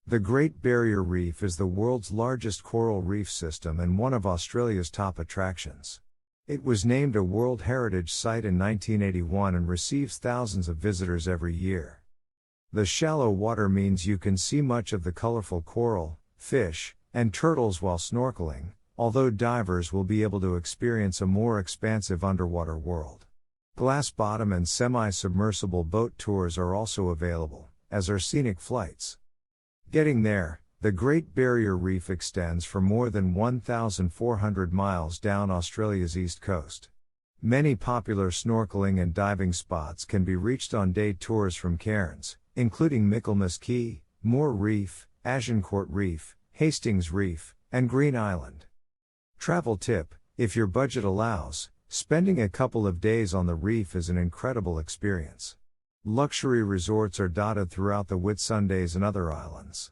The Great Barrier Reef is the world's largest coral reef system and one of Australia's top attractions. It was named a World Heritage Site in 1981 and receives thousands of visitors every year. The shallow water means you can see much of the colorful coral, fish, and turtles while snorkeling, although divers will be able to experience a more expansive underwater world. Glass bottom and semi-submersible boat tours are also available, as are scenic flights. Getting there, the Great Barrier Reef extends for more than 1,400 miles down Australia's east coast. Many popular snorkeling and diving spots can be reached on day tours from Cairns, including Michaelmas Cay, Moore Reef, Agincourt Reef, Hastings Reef, and Green Island. Travel tip: if your budget allows, spending a couple of days on the reef is an incredible experience. Luxury resorts are dotted throughout the Whitsundays and other islands.